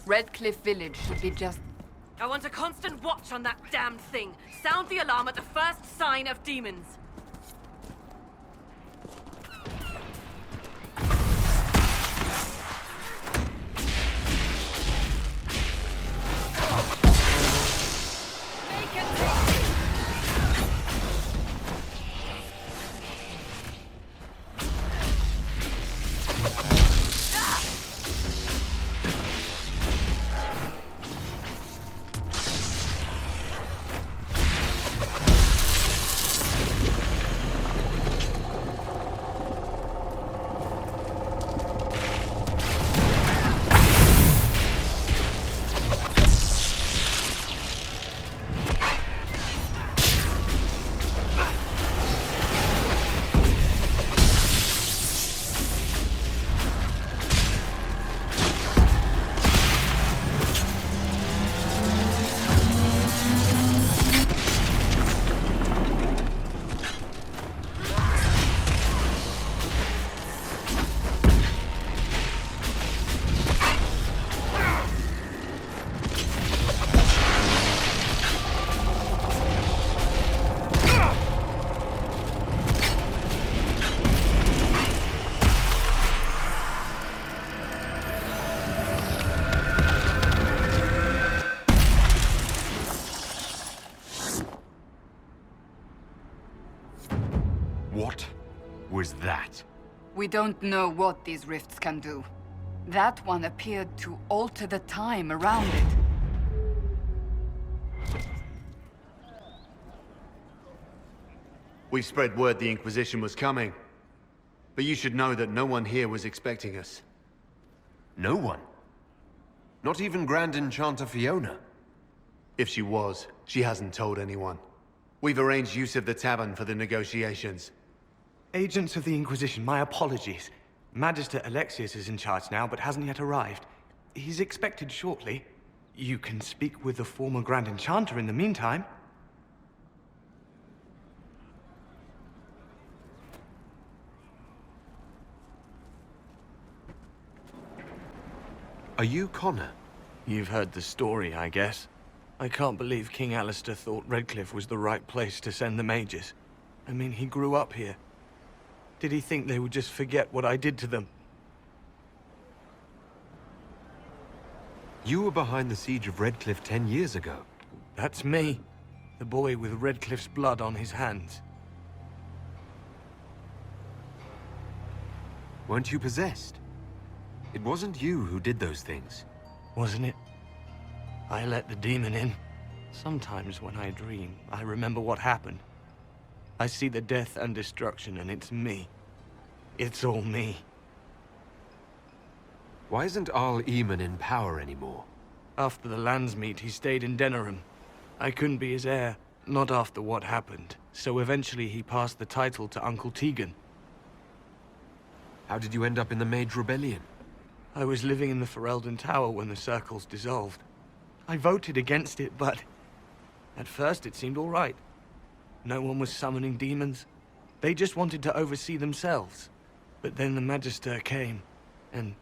Redcliffe Village should be just... I want a constant watch on that damned thing. Sound the alarm at the first sign of demons. Make it take. What was that? We don't know what these rifts can do. That one appeared to alter the time around it. We spread word the Inquisition was coming. But you should know that no one here was expecting us. No one? Not even Grand Enchanter Fiona? If she was, she hasn't told anyone. We've arranged use of the tavern for the negotiations. Agents of the Inquisition, my apologies. Magister Alexius is in charge now, but hasn't yet arrived. He's expected shortly. You can speak with the former Grand Enchanter in the meantime. Are you Connor? You've heard the story, I guess. I can't believe King Alistair thought Redcliffe was the right place to send the mages. I mean, he grew up here. Did he think they would just forget what I did to them? You were behind the siege of Redcliffe 10 years ago. That's me. The boy with Redcliffe's blood on his hands. Weren't you possessed? It wasn't you who did those things. Wasn't it? I let the demon in. Sometimes when I dream, I remember what happened. I see the death and destruction, and it's me. It's all me. Why isn't Arl Eamon in power anymore? After the lands meet, he stayed in Denerim. I couldn't be his heir, not after what happened. So eventually he passed the title to Uncle Tegan. How did you end up in the Mage Rebellion? I was living in the Ferelden Tower when the circles dissolved. I voted against it, but at first it seemed all right. No one was summoning demons. They just wanted to oversee themselves. But then the Magister came, and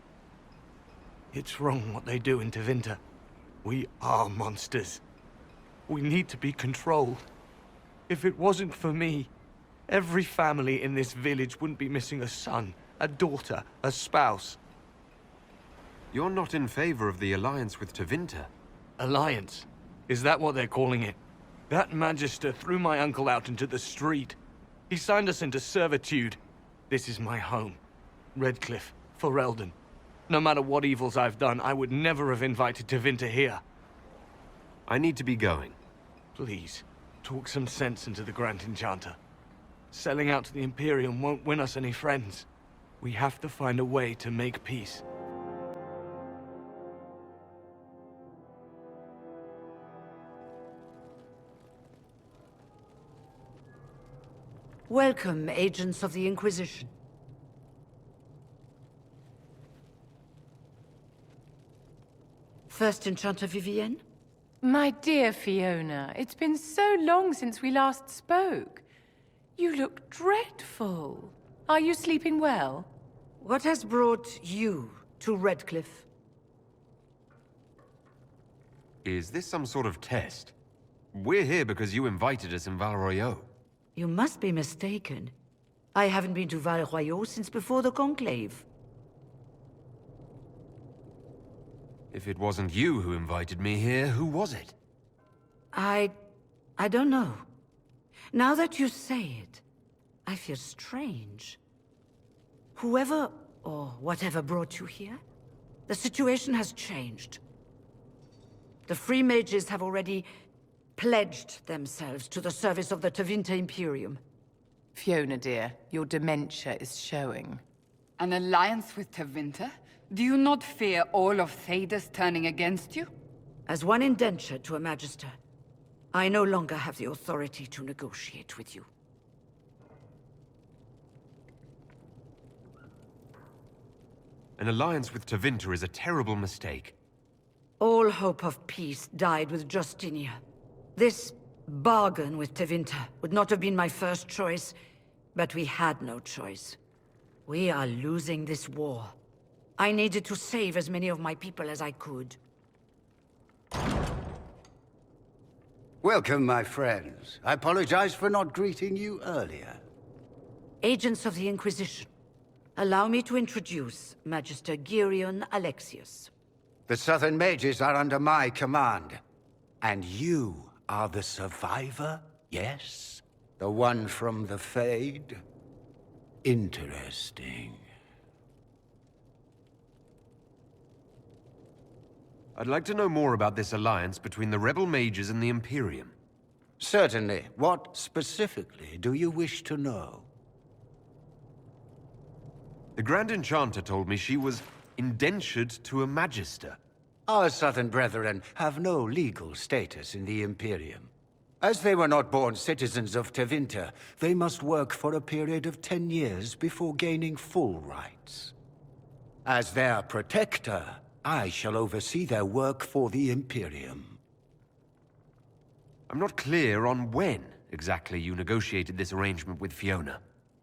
it's wrong what they do in Tevinter. We are monsters. We need to be controlled. If it wasn't for me, every family in this village wouldn't be missing a son, a daughter, a spouse. You're not in favor of the alliance with Tevinter. Alliance? Is that what they're calling it? That Magister threw my uncle out into the street. He signed us into servitude. This is my home. Redcliffe, Ferelden. No matter what evils I've done, I would never have invited Tevinter here. I need to be going. Please, talk some sense into the Grand Enchanter. Selling out to the Imperium won't win us any friends. We have to find a way to make peace. Welcome, agents of the Inquisition. First Enchanter Vivienne? My dear Fiona, it's been so long since we last spoke. You look dreadful. Are you sleeping well? What has brought you to Redcliffe? Is this some sort of test? We're here because you invited us in Val Royeaux. You must be mistaken. I haven't been to Val Royeaux since before the Conclave. If it wasn't you who invited me here, who was it? I don't know. Now that you say it, I feel strange. Whoever or whatever brought you here, the situation has changed. The Free Mages have already pledged themselves to the service of the Tevinter Imperium. Fiona, dear, your dementia is showing. An alliance with Tevinter? Do you not fear all of Thedas turning against you? As one indentured to a Magister, I no longer have the authority to negotiate with you. An alliance with Tevinter is a terrible mistake. All hope of peace died with Justinia. This bargain with Tevinter would not have been my first choice, but we had no choice. We are losing this war. I needed to save as many of my people as I could. Welcome, my friends. I apologize for not greeting you earlier. Agents of the Inquisition, allow me to introduce Magister Girion Alexius. The Southern Mages are under my command. And you are the survivor, yes? The one from the Fade? Interesting. I'd like to know more about this alliance between the rebel mages and the Imperium. Certainly. What specifically do you wish to know? The Grand Enchanter told me she was indentured to a Magister. Our Southern Brethren have no legal status in the Imperium. As they were not born citizens of Tevinter, they must work for a period of 10 years before gaining full rights. As their protector, I shall oversee their work for the Imperium. I'm not clear on when exactly you negotiated this arrangement with Fiona.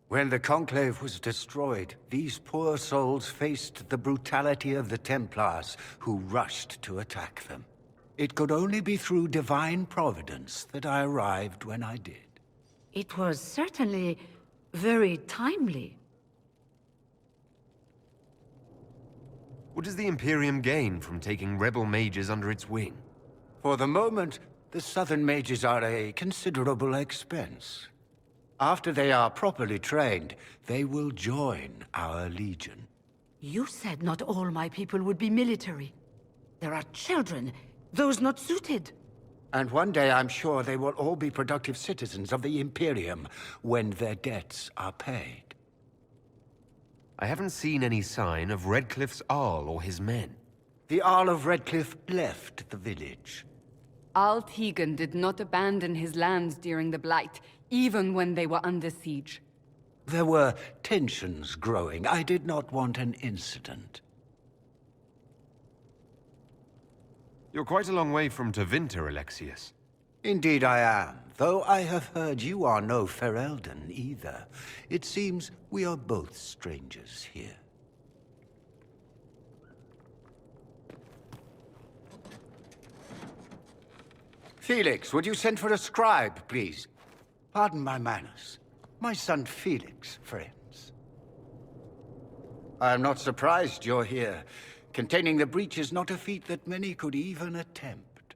When the Conclave was destroyed, these poor souls faced the brutality of the Templars, who rushed to attack them. It could only be through divine providence that I arrived when I did. It was certainly very timely. What does the Imperium gain from taking rebel mages under its wing? For the moment, the Southern Mages are a considerable expense. After they are properly trained, they will join our Legion. You said not all my people would be military. There are children, those not suited. And one day I'm sure they will all be productive citizens of the Imperium when their debts are paid. I haven't seen any sign of Redcliffe's Arl or his men. The Arl of Redcliffe left the village. Al Tegan did not abandon his lands during the Blight, even when they were under siege. There were tensions growing. I did not want an incident. You're quite a long way from Tevinter, Alexius. Indeed I am, though I have heard you are no Ferelden either. It seems we are both strangers here. Felix, would you send for a scribe, please? Pardon my manners. My son Felix, friends. I am not surprised you're here. Containing the breach is not a feat that many could even attempt.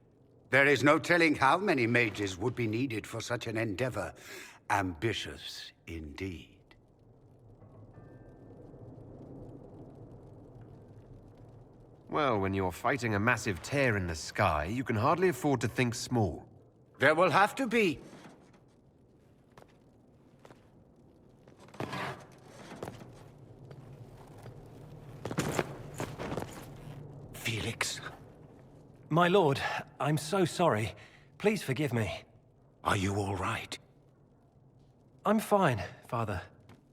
There is no telling how many mages would be needed for such an endeavor. Ambitious indeed. Well, when you're fighting a massive tear in the sky, you can hardly afford to think small. There will have to be. Felix, My lord, I'm so sorry. Please forgive me. are you all right? I'm fine, Father.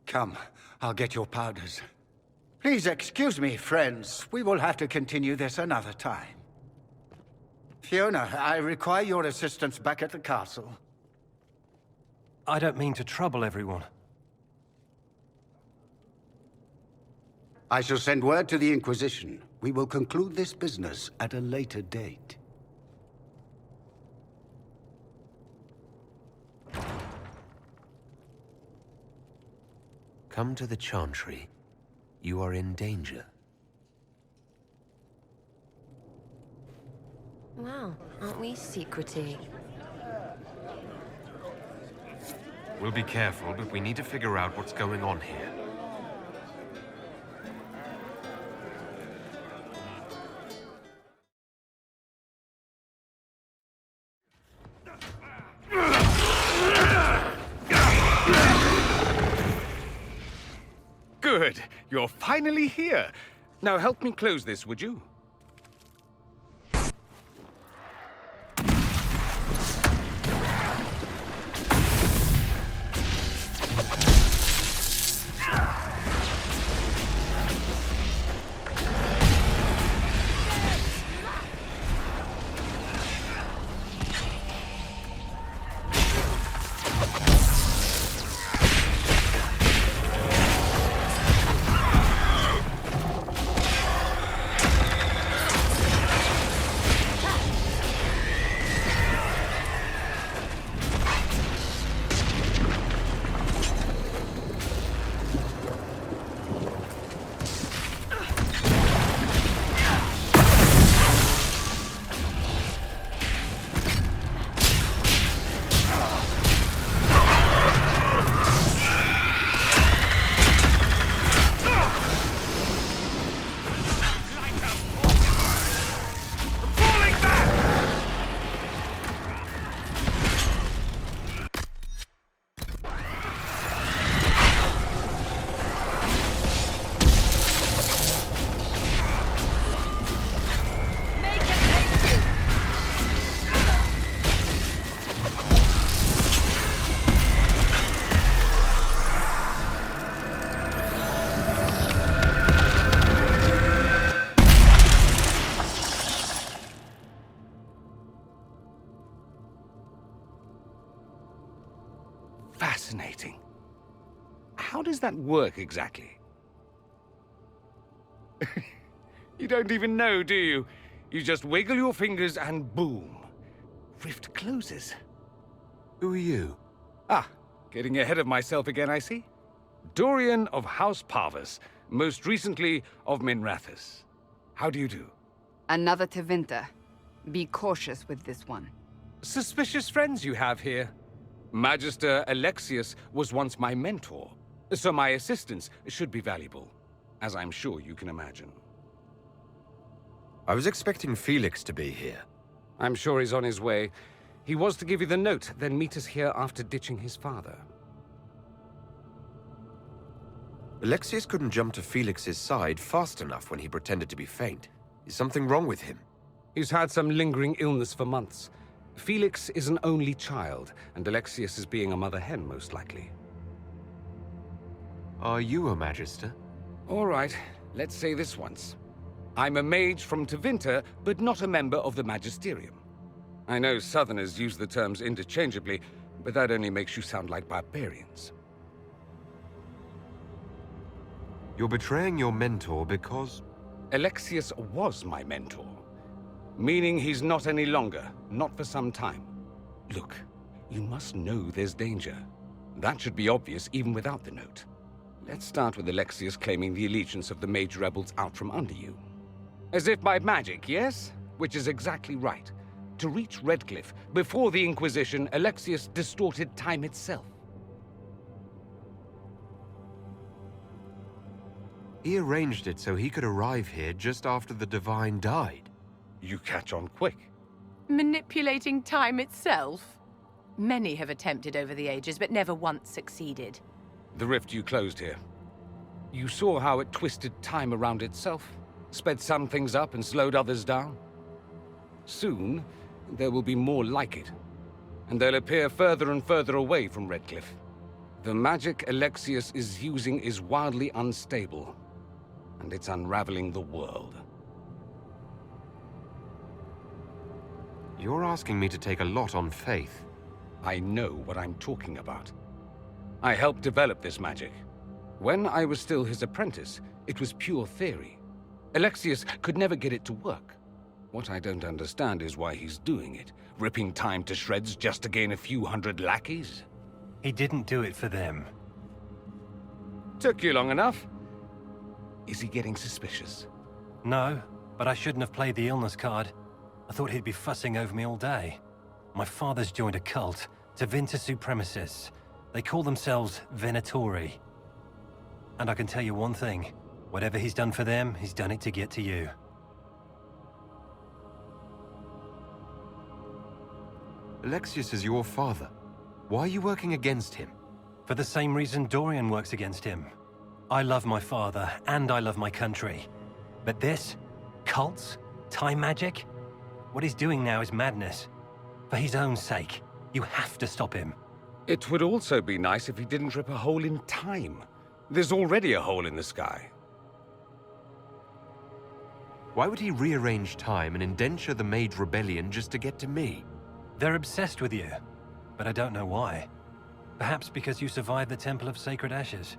Come, I'll get your powders. Please excuse me, friends. We will have to continue this another time. Fiona, I require your assistance back at the castle. I don't mean to trouble everyone. I shall send word to the Inquisition. We will conclude this business at a later date. Come to the Chantry. You are in danger. Wow, aren't we secrety? We'll be careful, but we need to figure out what's going on here. Good. You're finally here. Now help me close this, would you? Fascinating. How does that work exactly? You don't even know, do you? You just wiggle your fingers and boom. Rift closes. Who are you? Ah, getting ahead of myself again, I see. Dorian of House Parvus, most recently of Minrathous. How do you do? Another Tevinter. Be cautious with this one. Suspicious friends you have here. Magister Alexius was once my mentor, so my assistance should be valuable, as I'm sure you can imagine. I was expecting Felix to be here. I'm sure he's on his way. He was to give you the note, then meet us here after ditching his father. Alexius couldn't jump to Felix's side fast enough when he pretended to be faint. Is something wrong with him? He's had some lingering illness for months. Felix is an only child, and Alexius is being a mother hen, most likely. Are you a Magister? All right, let's say this once. I'm a mage from Tevinter, but not a member of the Magisterium. I know Southerners use the terms interchangeably, but that only makes you sound like barbarians. You're betraying your mentor because... Alexius was my mentor. Meaning he's not any longer, not for some time. Look, you must know there's danger. That should be obvious even without the note. Let's start with Alexius claiming the allegiance of the mage rebels out from under you. As if by magic, yes? Which is exactly right. To reach Redcliffe, before the Inquisition, Alexius distorted time itself. He arranged it so he could arrive here just after the Divine died. You catch on quick. Manipulating time itself? Many have attempted over the ages, but never once succeeded. The rift you closed here. You saw how it twisted time around itself, sped some things up and slowed others down. Soon, there will be more like it, and they'll appear further and further away from Redcliffe. The magic Alexius is using is wildly unstable, and it's unraveling the world. You're asking me to take a lot on faith. I know what I'm talking about. I helped develop this magic. When I was still his apprentice, it was pure theory. Alexius could never get it to work. What I don't understand is why he's doing it, ripping time to shreds just to gain a few hundred lackeys. He didn't do it for them. Took you long enough. Is he getting suspicious? No, but I shouldn't have played the illness card. I thought he'd be fussing over me all day. My father's joined a cult, Tevinter Supremacists. They call themselves Venatori. And I can tell you one thing. Whatever he's done for them, he's done it to get to you. Alexius is your father. Why are you working against him? For the same reason Dorian works against him. I love my father, and I love my country. But this? Cults? Time magic? What he's doing now is madness. For his own sake, you have to stop him. It would also be nice if he didn't rip a hole in time. There's already a hole in the sky. Why would he rearrange time and indenture the Mage Rebellion just to get to me? They're obsessed with you, but I don't know why. Perhaps because you survived the Temple of Sacred Ashes.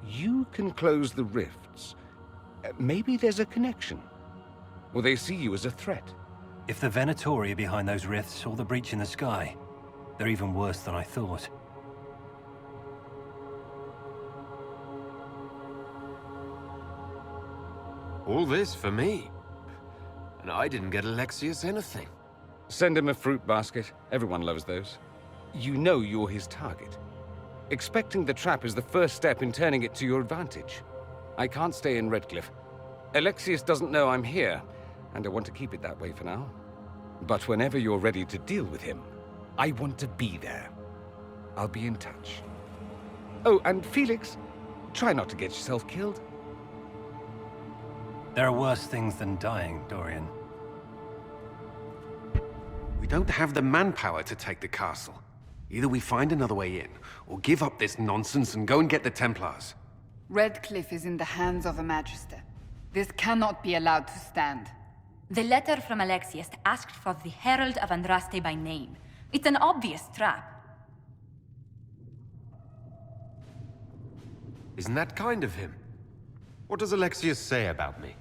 You can close the rifts. Maybe there's a connection. Or they see you as a threat. If the Venatori are behind those rifts or the breach in the sky, they're even worse than I thought. All this for me? And I didn't get Alexius anything. Send him a fruit basket. Everyone loves those. You know you're his target. Expecting the trap is the first step in turning it to your advantage. I can't stay in Redcliffe. Alexius doesn't know I'm here, and I want to keep it that way for now. But whenever you're ready to deal with him, I want to be there. I'll be in touch. Oh, and Felix, try not to get yourself killed. There are worse things than dying, Dorian. We don't have the manpower to take the castle. Either we find another way in, or give up this nonsense and go and get the Templars. Redcliffe is in the hands of a Magister. This cannot be allowed to stand. The letter from Alexius asked for the Herald of Andraste by name. It's an obvious trap. Isn't that kind of him? What does Alexius say about me?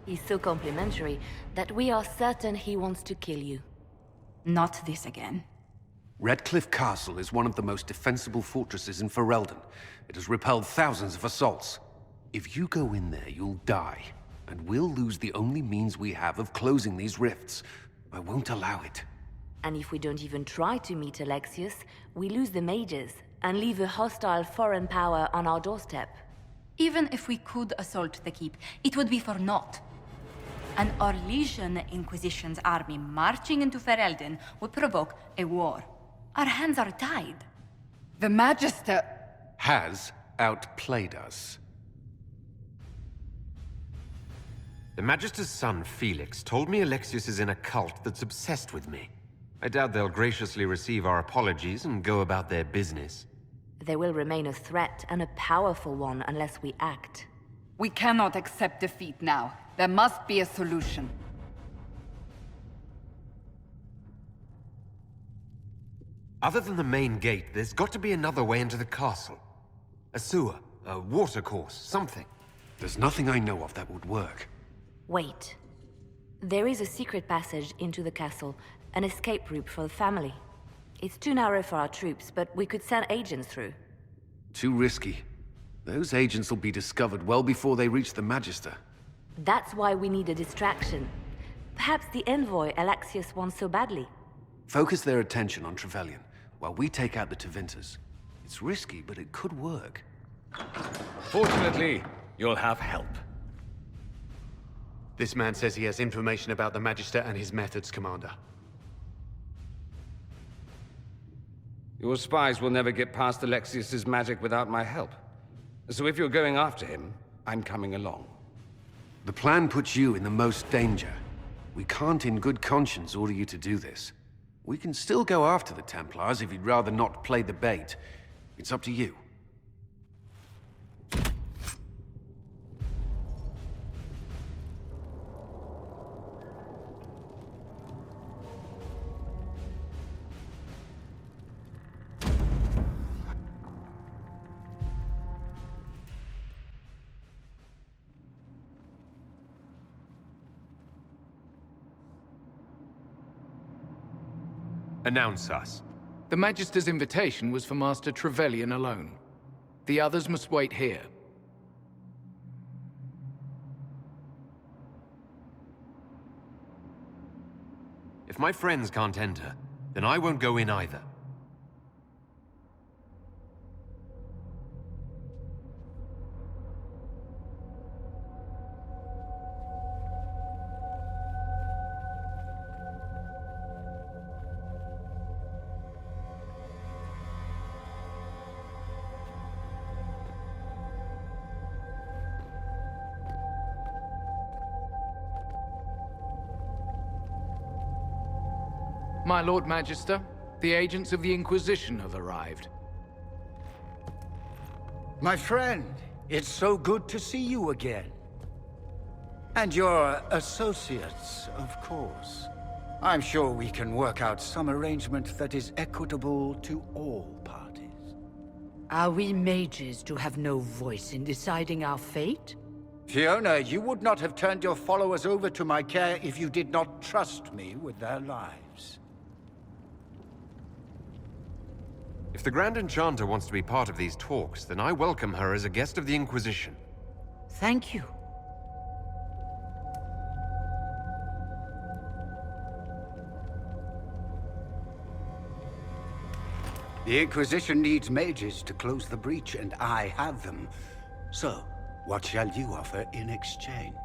He's so complimentary that we are certain he wants to kill you. Not this again. Redcliffe Castle is one of the most defensible fortresses in Ferelden. It has repelled thousands of assaults. If you go in there, you'll die. And we'll lose the only means we have of closing these rifts. I won't allow it. And if we don't even try to meet Alexius, we lose the mages and leave a hostile foreign power on our doorstep. Even if we could assault the keep, it would be for naught. An Orlesian Inquisition's army marching into Ferelden would provoke a war. Our hands are tied. The Magister has outplayed us. The Magister's son, Felix, told me Alexius is in a cult that's obsessed with me. I doubt they'll graciously receive our apologies and go about their business. They will remain a threat, and a powerful one, unless we act. We cannot accept defeat now. There must be a solution. Other than the main gate, there's got to be another way into the castle. A sewer, a watercourse, something. There's nothing I know of that would work. Wait. There is a secret passage into the castle, an escape route for the family. It's too narrow for our troops, but we could send agents through. Too risky. Those agents will be discovered well before they reach the Magister. That's why we need a distraction. Perhaps the envoy Alexius wants so badly. Focus their attention on Trevelyan, while we take out the Tevinters. It's risky, but it could work. Fortunately, you'll have help. This man says he has information about the Magister and his methods, Commander. Your spies will never get past Alexius's magic without my help. So if you're going after him, I'm coming along. The plan puts you in the most danger. We can't in good conscience order you to do this. We can still go after the Templars if you'd rather not play the bait. It's up to you. Announce us. The Magister's invitation was for Master Trevelyan alone. The others must wait here. If my friends can't enter, then I won't go in either. My Lord Magister, the agents of the Inquisition have arrived. My friend, it's so good to see you again. And your associates, of course. I'm sure we can work out some arrangement that is equitable to all parties. Are we mages to have no voice in deciding our fate? Fiona, you would not have turned your followers over to my care if you did not trust me with their lives. If the Grand Enchanter wants to be part of these talks, then I welcome her as a guest of the Inquisition. Thank you. The Inquisition needs mages to close the breach, and I have them. So, what shall you offer in exchange?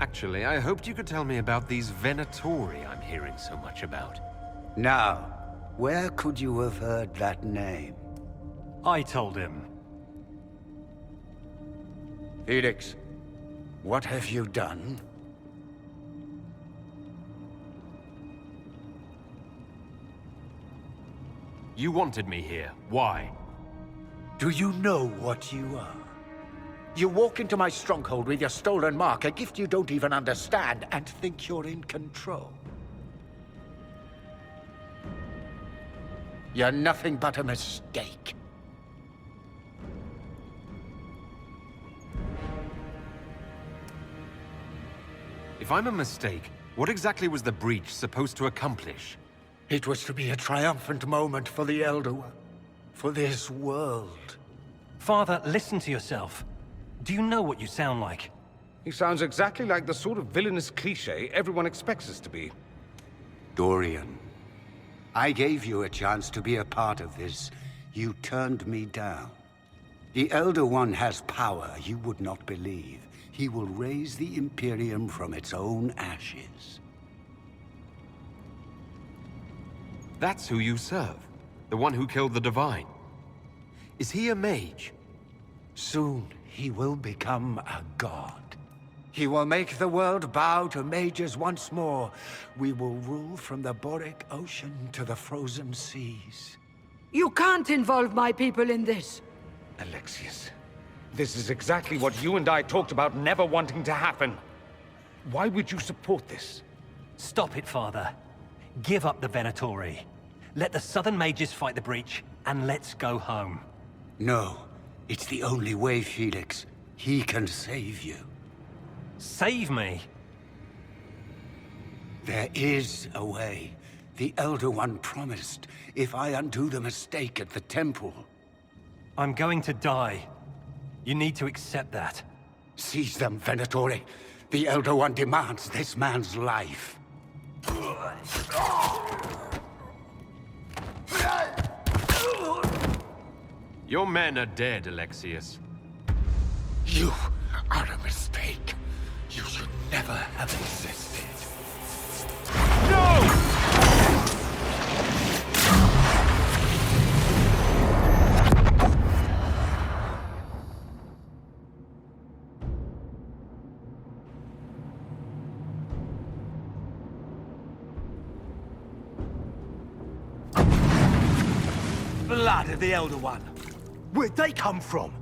Actually, I hoped you could tell me about these Venatori I'm hearing so much about. Now, where could you have heard that name? I told him. Felix, what have you done? You wanted me here. Why? Do you know what you are? You walk into my stronghold with your stolen mark, a gift you don't even understand, and think you're in control. You're nothing but a mistake. If I'm a mistake, what exactly was the breach supposed to accomplish? It was to be a triumphant moment for the Elder One, for this world. Father, listen to yourself. Do you know what you sound like? He sounds exactly like the sort of villainous cliché everyone expects us to be. Dorian, I gave you a chance to be a part of this. You turned me down. The Elder One has power you would not believe. He will raise the Imperium from its own ashes. That's who you serve. The one who killed the Divine. Is he a mage? Soon, he will become a god. He will make the world bow to mages once more. We will rule from the Boric Ocean to the frozen seas. You can't involve my people in this. Alexius, this is exactly what you and I talked about never wanting to happen. Why would you support this? Stop it, Father. Give up the Venatori. Let the Southern Mages fight the breach, and let's go home. No. It's the only way, Felix. He can save you. Save me? There is a way. The Elder One promised, if I undo the mistake at the temple. I'm going to die. You need to accept that. Seize them, Venatori. The Elder One demands this man's life. Your men are dead, Alexius. You are a mistake. You should never have existed. No! Blood of the Elder One. Where'd they come from?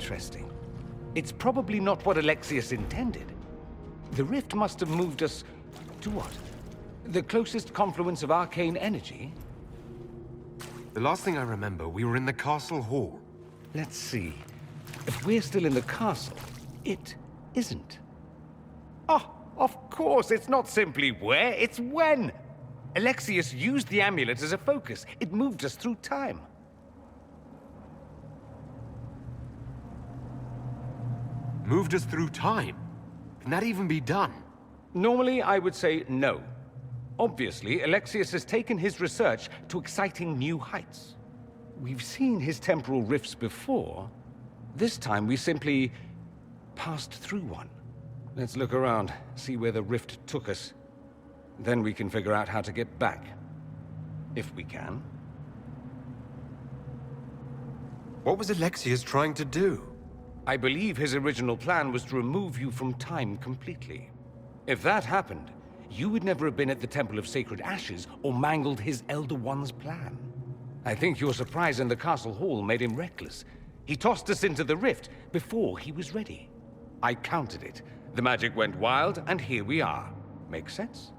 interesting. It's probably not what Alexius intended. The rift must have moved us to what? The closest confluence of arcane energy? The last thing I remember, we were in the castle hall. Let's see. If we're still in the castle, it isn't. Oh, of course, it's not simply where, it's when! Alexius used the amulet as a focus. It moved us through time. Moved us through time? Can that even be done? Normally, I would say no. Obviously, Alexius has taken his research to exciting new heights. We've seen his temporal rifts before. This time, we simply passed through one. Let's look around, see where the rift took us. Then we can figure out how to get back. If we can. What was Alexius trying to do? I believe his original plan was to remove you from time completely. If that happened, you would never have been at the Temple of Sacred Ashes or mangled his Elder One's plan. I think your surprise in the castle hall made him reckless. He tossed us into the rift before he was ready. I counted it. The magic went wild, and here we are. Make sense?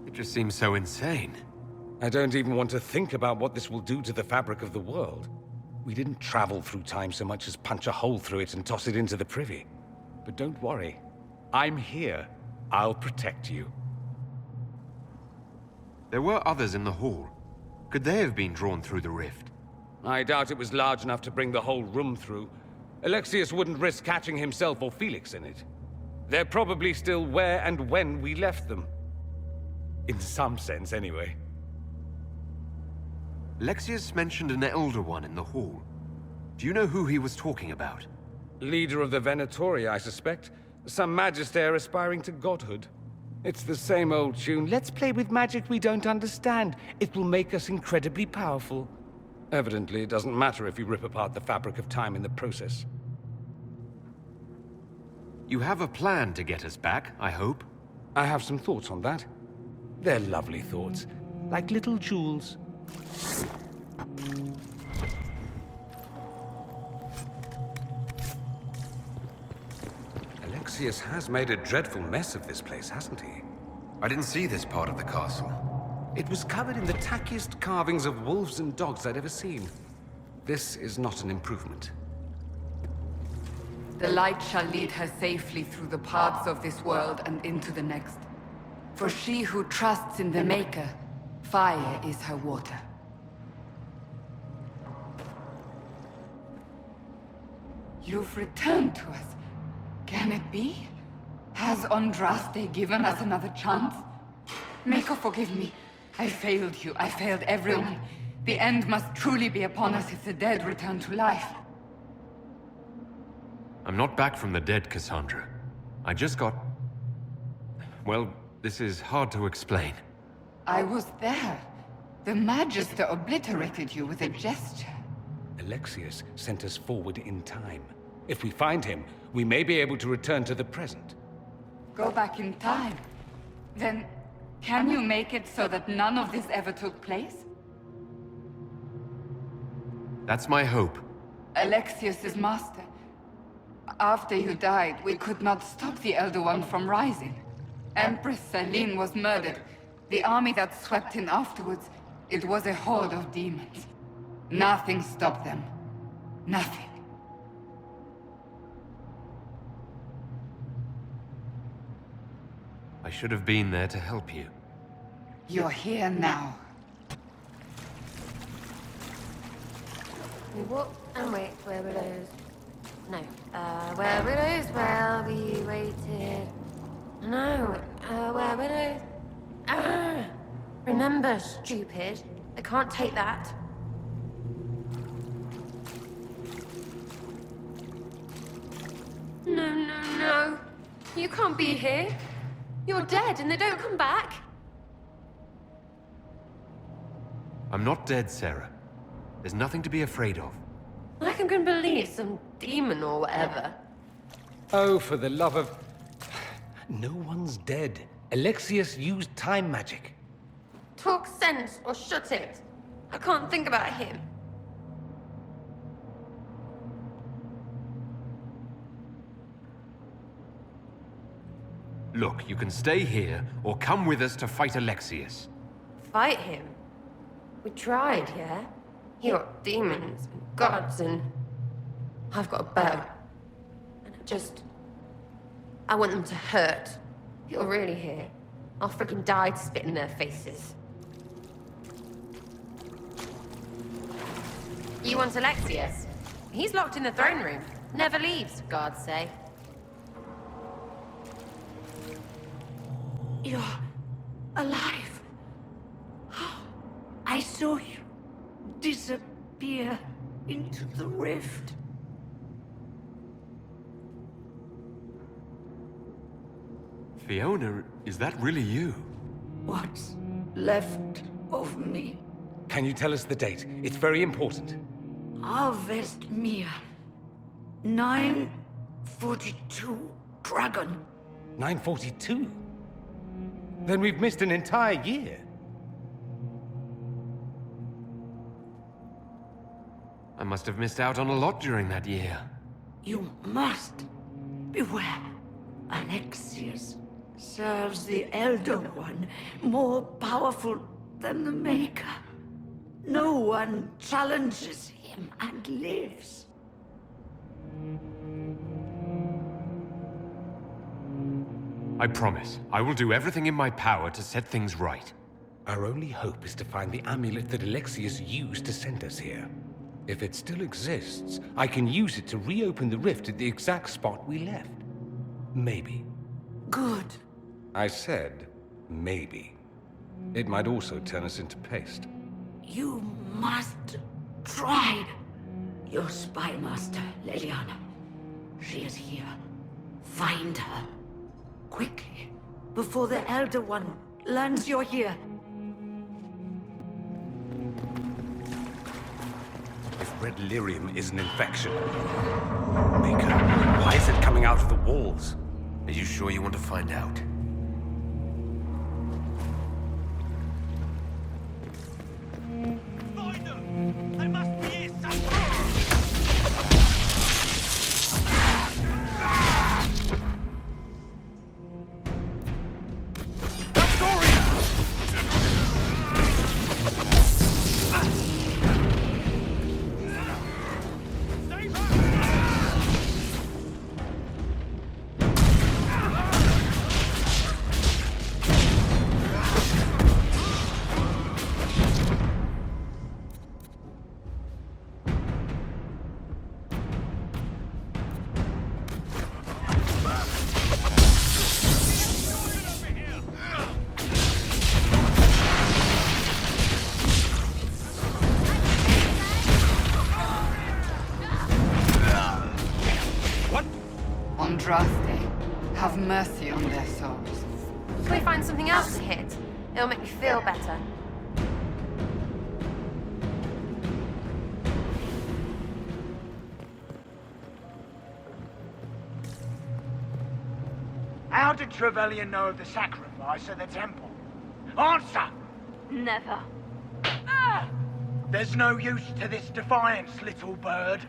It just seems so insane. I don't even want to think about what this will do to the fabric of the world. We didn't travel through time so much as punch a hole through it and toss it into the privy. But don't worry. I'm here. I'll protect you. There were others in the hall. Could they have been drawn through the rift? I doubt it was large enough to bring the whole room through. Alexius wouldn't risk catching himself or Felix in it. They're probably still where and when we left them. In some sense, anyway. Alexius mentioned an Elder One in the hall. Do you know who he was talking about? Leader of the Venatori, I suspect. Some magister aspiring to godhood. It's the same old tune. Let's play with magic we don't understand. It will make us incredibly powerful. Evidently, it doesn't matter if you rip apart the fabric of time in the process. You have a plan to get us back, I hope? I have some thoughts on that. They're lovely thoughts, like little jewels. Alexius has made a dreadful mess of this place, hasn't he? I didn't see this part of the castle. It was covered in the tackiest carvings of wolves and dogs I'd ever seen. This is not an improvement. The light shall lead her safely through the paths of this world and into the next. For she who trusts in the Maker, fire is her water. You've returned to us. Can it be? Has Andraste given us another chance? Maker, forgive me. I failed you. I failed everyone. The end must truly be upon us if the dead return to life. I'm not back from the dead, Cassandra. I just got... Well, this is hard to explain. I was there. The Magister obliterated you with a gesture. Alexius sent us forward in time. If we find him, we may be able to return to the present. Go back in time? Then, can you make it so that none of this ever took place? That's my hope. Alexius is master. After you died, we could not stop the Elder One from rising. Empress Celine was murdered. The army that swept in afterwards, it was a horde of demons. Nothing stopped them. Nothing. I should have been there to help you. You're here now. We walked and wait where widows. No. Where widows well we waited. No. Where widows. Remember, stupid. I can't take that. No, no, no. You can't be here. You're dead and they don't come back. I'm not dead, Sarah. There's nothing to be afraid of. I can believe some demon or whatever. Oh, for the love of... No one's dead. Alexius used time magic. Talk sense or shut it. I can't think about him. Look, you can stay here, or come with us to fight Alexius. Fight him? We tried, yeah? He got demons and gods and... I've got a bow. And I want them to hurt. You're really here. I'll freaking die to spit in their faces. You want Alexius? He's locked in the throne room. Never leaves, guards say. You're alive. I saw you disappear into the rift. Fiona, is that really you? What's left of me? Can you tell us the date? It's very important. Avestmir. 942 Dragon. 942? Then we've missed an entire year. I must have missed out on a lot during that year. You must beware. Alexius serves the Elder One, more powerful than the Maker. No one challenges him and lives. I promise. I will do everything in my power to set things right. Our only hope is to find the amulet that Alexius used to send us here. If it still exists, I can use it to reopen the rift at the exact spot we left. Maybe. Good. I said, maybe. It might also turn us into paste. You must try. Your spy master, Leliana. She is here. Find her. Quickly. Before the Elder One learns you're here. If red lyrium is an infection... Maker, why is it coming out of the walls? Are you sure you want to find out? Find them! They must be here somewhere! Have mercy on their souls. Can we find something else to hit? It'll make me feel better. How did Trevelyan know of the sacrifice at the temple? Answer! Never. Ah! There's no use to this defiance, little bird.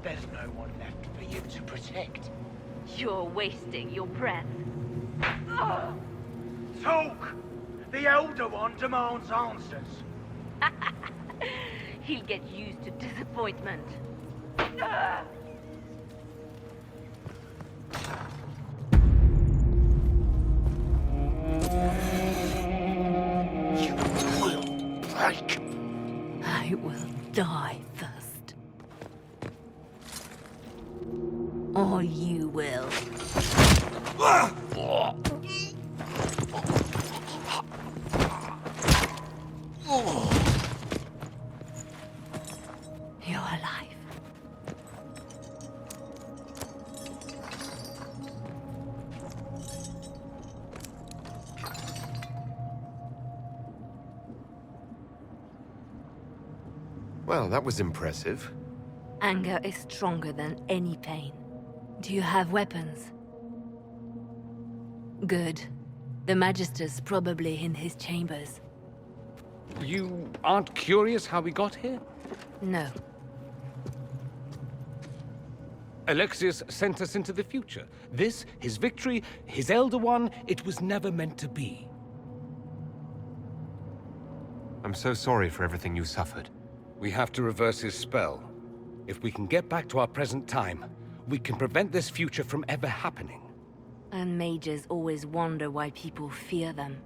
There's no one left for you to protect. You're wasting your breath. Ah! Talk! The Elder One demands answers. He'll get used to disappointment. Ah! You will break. I will die first. Or you will. You're alive. Well, that was impressive. Anger is stronger than any pain. Do you have weapons? Good. The Magister's probably in his chambers. You aren't curious how we got here? No. Alexius sent us into the future. This, his victory, his Elder One, it was never meant to be. I'm so sorry for everything you suffered. We have to reverse his spell. If we can get back to our present time, we can prevent this future from ever happening. And mages always wonder why people fear them.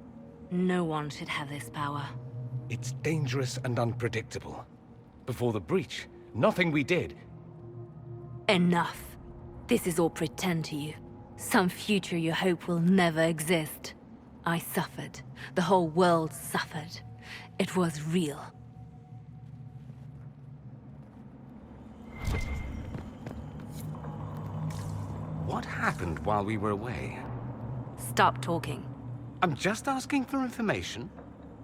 No one should have this power. It's dangerous and unpredictable. Before the breach, nothing we did. Enough. This is all pretend to you. Some future you hope will never exist. I suffered. The whole world suffered. It was real. What happened while we were away? Stop talking. I'm just asking for information.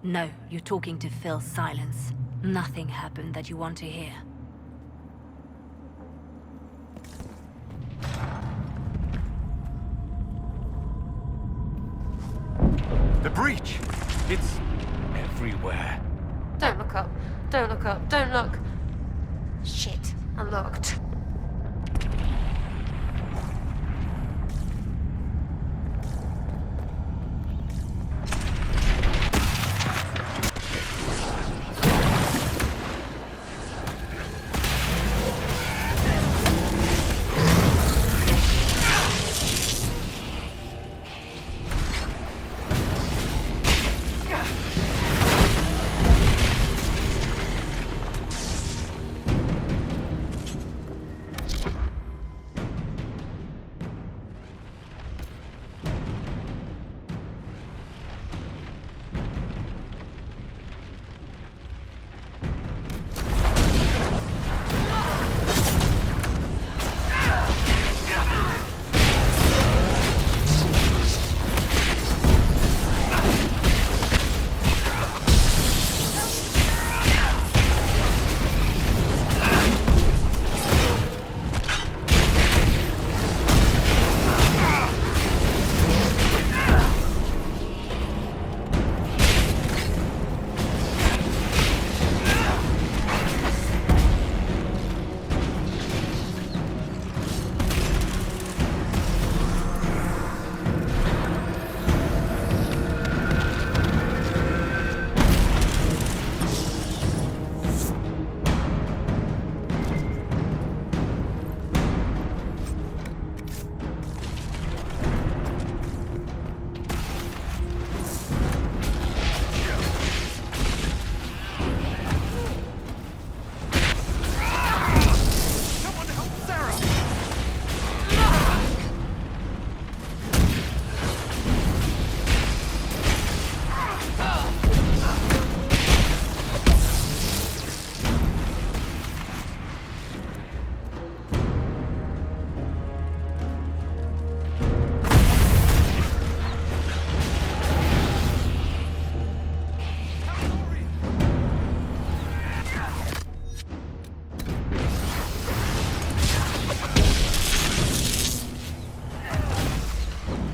No, you're talking to fill silence. Nothing happened that you want to hear. The breach! It's everywhere. Don't look up. Don't look up. Don't look. Shit. Unlocked.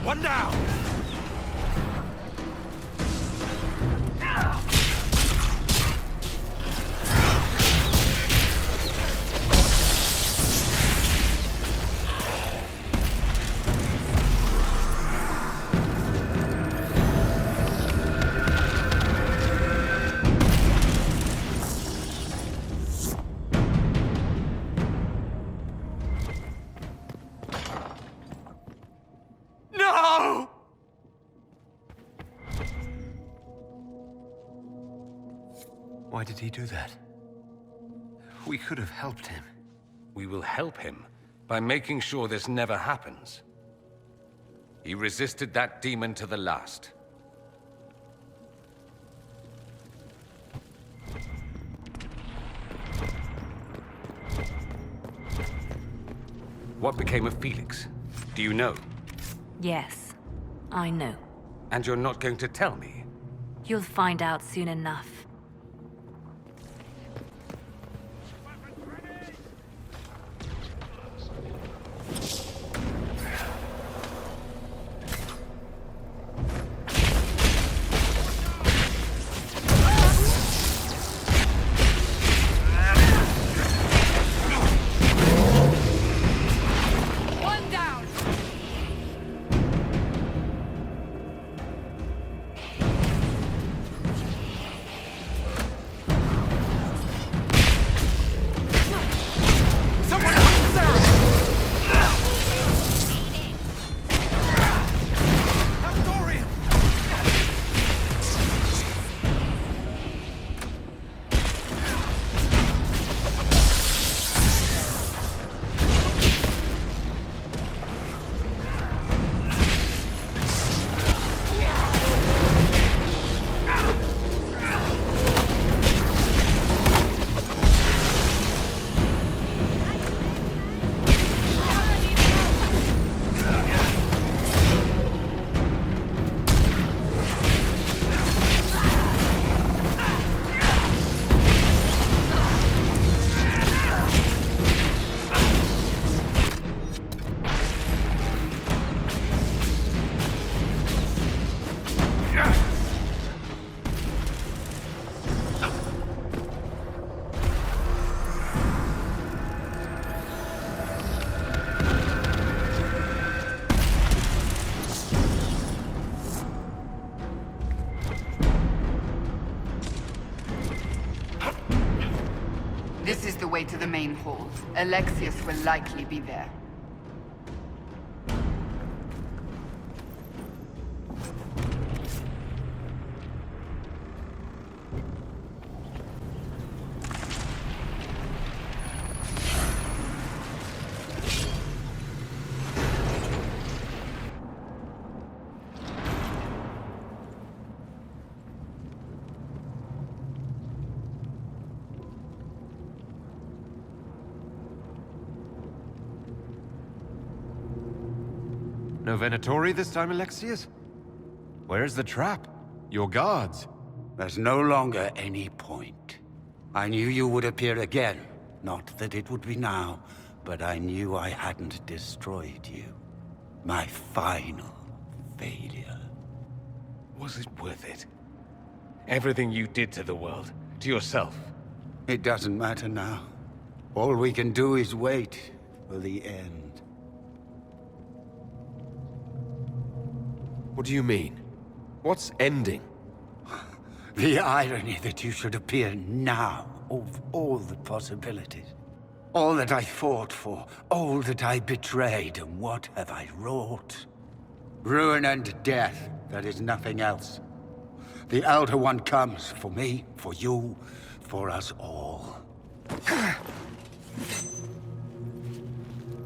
One down! No! Why did he do that? We could have helped him. We will help him by making sure this never happens. He resisted that demon to the last. What became of Felix? Do you know? Yes, I know. And you're not going to tell me? You'll find out soon enough. main hold. Alexius will likely be there. No Venatori this time, Alexius? Where's the trap? Your guards? There's no longer any point. I knew you would appear again. Not that it would be now, but I knew I hadn't destroyed you. My final failure. Was it worth it? Everything you did to the world, to yourself. It doesn't matter now. All we can do is wait for the end. What do you mean? What's ending? The irony that you should appear now, of all the possibilities. All that I fought for, all that I betrayed, and what have I wrought? Ruin and death, that is nothing else. The Elder One comes for me, for you, for us all.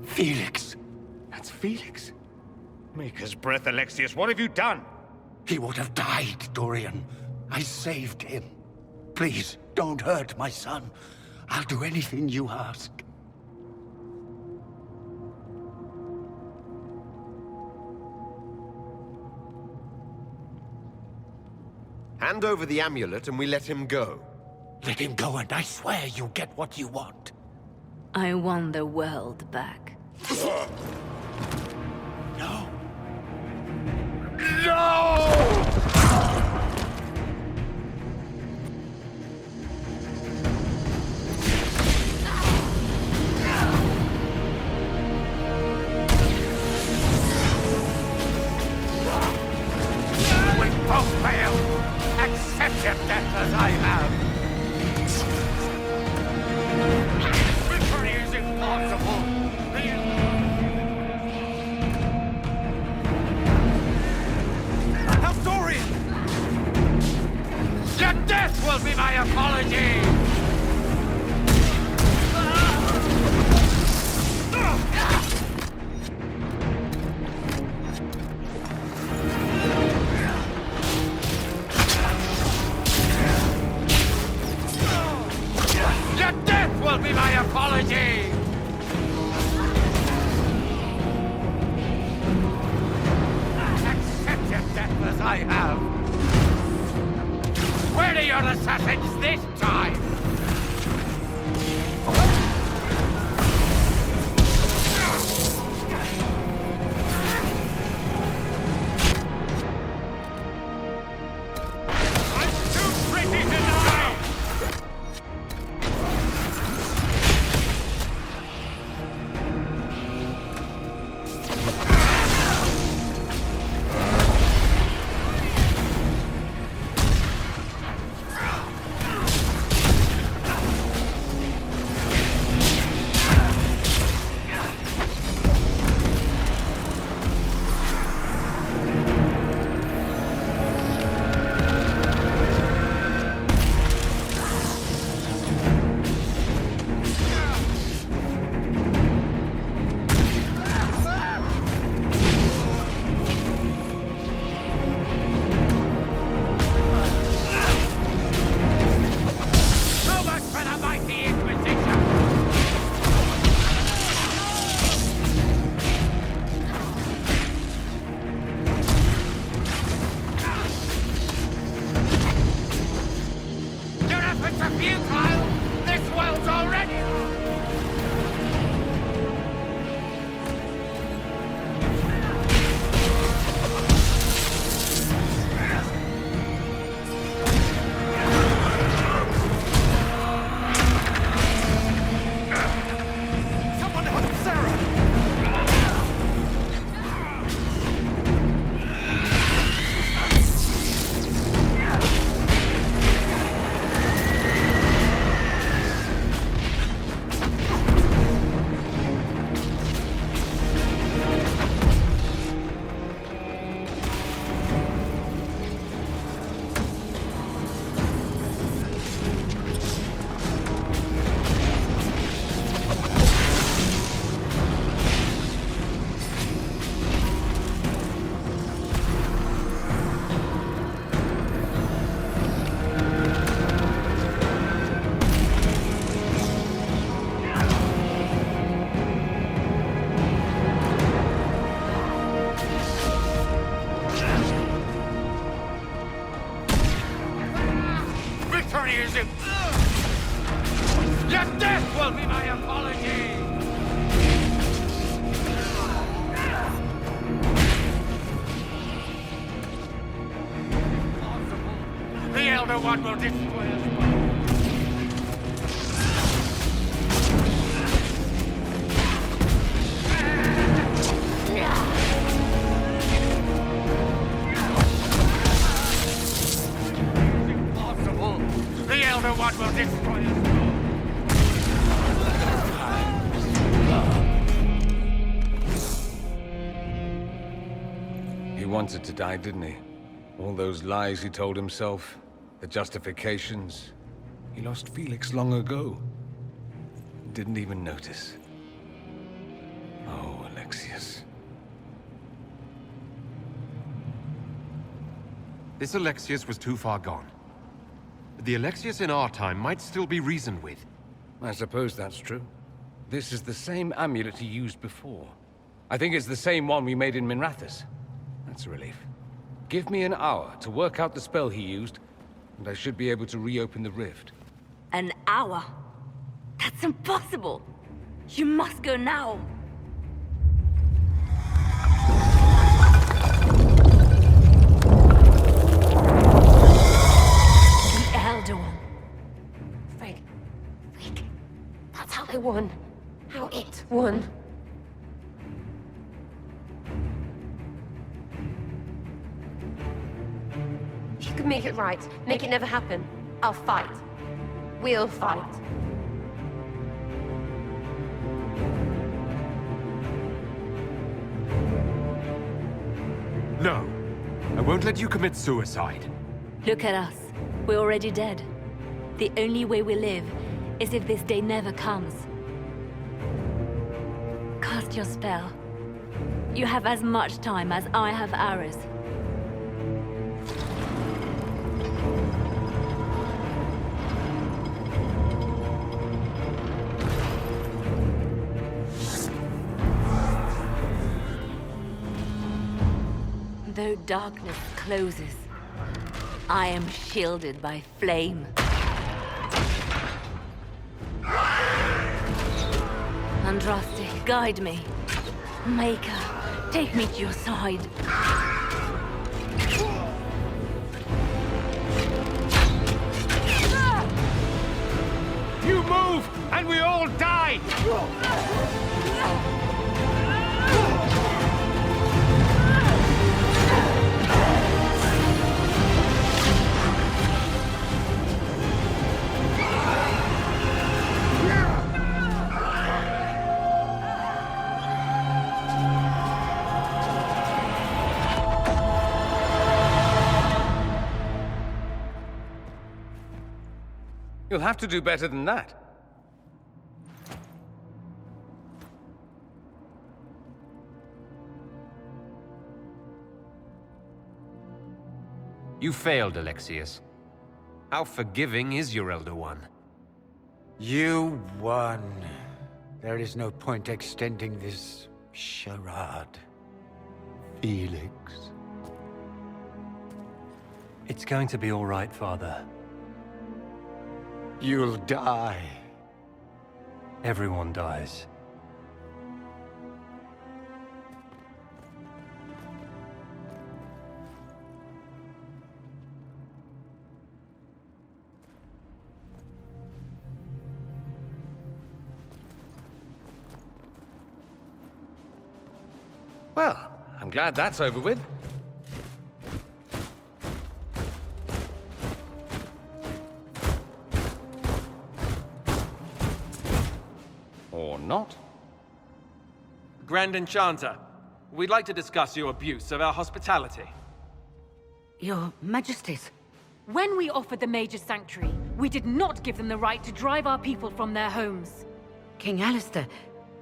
Felix! That's Felix? Maker's breath, Alexius, what have you done? He would have died, Dorian. I saved him. Please, don't hurt my son. I'll do anything you ask. Hand over the amulet and we let him go. Let him go and I swear you'll get what you want. I want the world back. No! We both fail. Accept your death as I have. Victory is impossible. Dorian! Your death will be my apology! Your death will be my apology! Accept your death as I have. Where are your assassins this time? I'm too pretty to die! One will destroy us both. Impossible! The Elder One will destroy us both. He wanted to die, didn't he? All those lies he told himself, the justifications. He lost Felix long ago. Didn't even notice. Oh, Alexius. This Alexius was too far gone. The Alexius in our time might still be reasoned with. I suppose that's true. This is the same amulet he used before. I think it's the same one we made in Minrathous. That's a relief. Give me an hour to work out the spell he used, and I should be able to reopen the rift. An hour? That's impossible! You must go now! The Elder One. Frigg. That's how they won. How it won. If you could make it right, make it never happen, I'll fight. We'll fight. No. I won't let you commit suicide. Look at us. We're already dead. The only way we live is if this day never comes. Cast your spell. You have as much time as I have arrows. Though darkness closes, I am shielded by flame. Andraste, guide me. Maker, take me to your side. You move, and we all die! You'll have to do better than that. You failed, Alexius. How forgiving is your Elder One? You won. There is no point extending this charade. Felix. It's going to be all right, Father. You'll die. Everyone dies. Well, I'm glad that's over with. Or not. Grand Enchanter, we'd like to discuss your abuse of our hospitality. Your Majesties. When we offered the Mage's Sanctuary, we did not give them the right to drive our people from their homes. King Alistair,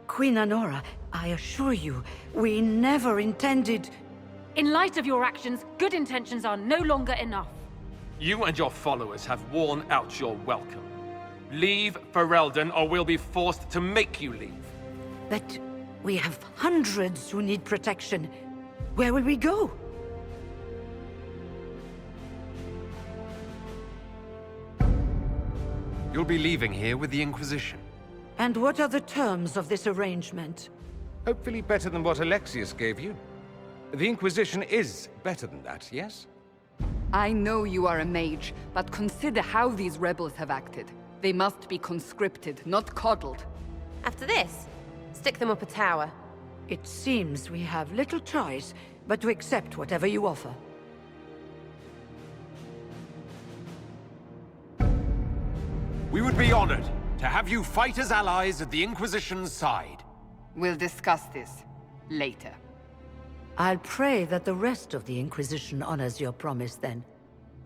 Queen Anora, I assure you, we never intended... In light of your actions, good intentions are no longer enough. You and your followers have worn out your welcome. Leave Ferelden, or we'll be forced to make you leave. But we have hundreds who need protection. Where will we go? You'll be leaving here with the Inquisition. And what are the terms of this arrangement? Hopefully better than what Alexius gave you. The Inquisition is better than that, yes? I know you are a mage, but consider how these rebels have acted. They must be conscripted, not coddled. After this, stick them up a tower. It seems we have little choice but to accept whatever you offer. We would be honored to have you fight as allies at the Inquisition's side. We'll discuss this later. I'll pray that the rest of the Inquisition honors your promise then.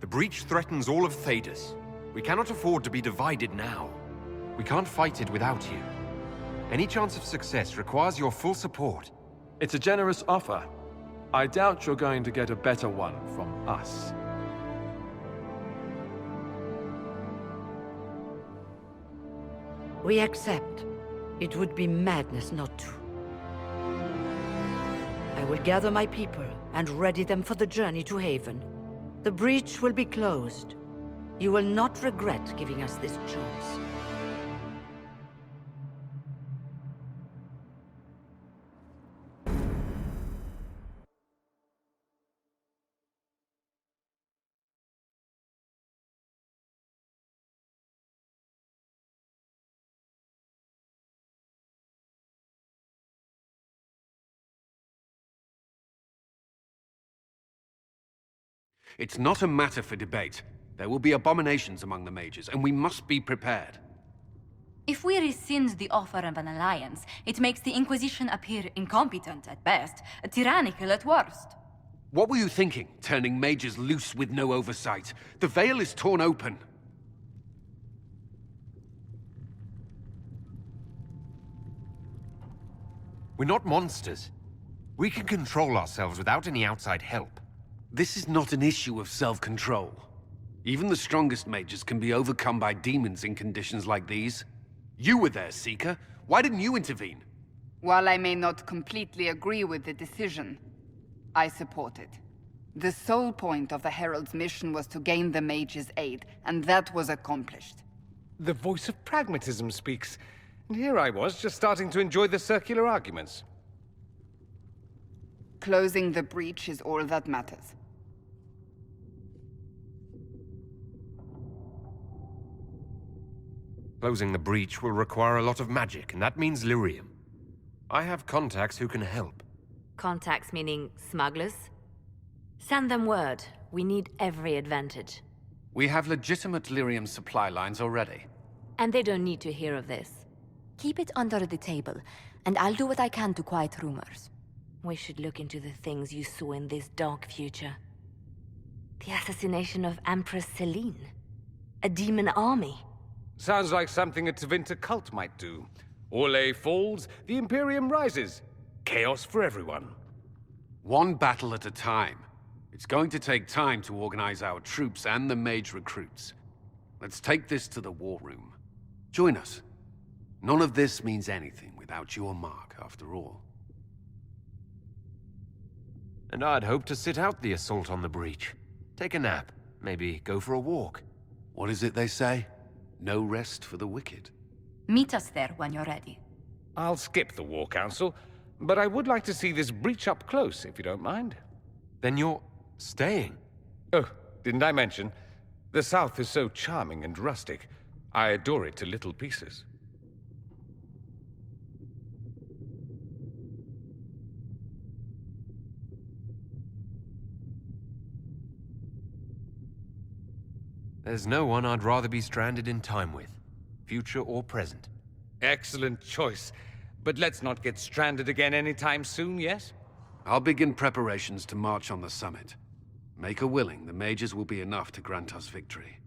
The breach threatens all of Thedas. We cannot afford to be divided now. We can't fight it without you. Any chance of success requires your full support. It's a generous offer. I doubt you're going to get a better one from us. We accept. It would be madness not to. I will gather my people and ready them for the journey to Haven. The breach will be closed. You will not regret giving us this chance. It's not a matter for debate. There will be abominations among the mages, and we must be prepared. If we rescind the offer of an alliance, it makes the Inquisition appear incompetent at best, tyrannical at worst. What were you thinking, turning mages loose with no oversight? The veil is torn open. We're not monsters. We can control ourselves without any outside help. This is not an issue of self-control. Even the strongest mages can be overcome by demons in conditions like these. You were there, Seeker. Why didn't you intervene? While I may not completely agree with the decision, I support it. The sole point of the Herald's mission was to gain the mage's aid, and that was accomplished. The voice of pragmatism speaks. And here I was, just starting to enjoy the circular arguments. Closing the breach is all that matters. Closing the breach will require a lot of magic, and that means lyrium. I have contacts who can help. Contacts meaning smugglers? Send them word. We need every advantage. We have legitimate lyrium supply lines already. And they don't need to hear of this. Keep it under the table, and I'll do what I can to quiet rumors. We should look into the things you saw in this dark future. The assassination of Empress Celine. A demon army. Sounds like something a Tevinter cult might do. Orlais falls, the Imperium rises. Chaos for everyone. One battle at a time. It's going to take time to organize our troops and the mage recruits. Let's take this to the war room. Join us. None of this means anything without your mark, after all. And I'd hoped to sit out the assault on the breach. Take a nap. Maybe go for a walk. What is it they say? No rest for the wicked. Meet us there when you're ready. I'll skip the War Council, but I would like to see this breach up close, if you don't mind. Then you're staying? Oh, didn't I mention? The South is so charming and rustic. I adore it to little pieces. There's no one I'd rather be stranded in time with, future or present. Excellent choice. But let's not get stranded again anytime soon, yes? I'll begin preparations to march on the summit. Make a willing, the mages will be enough to grant us victory.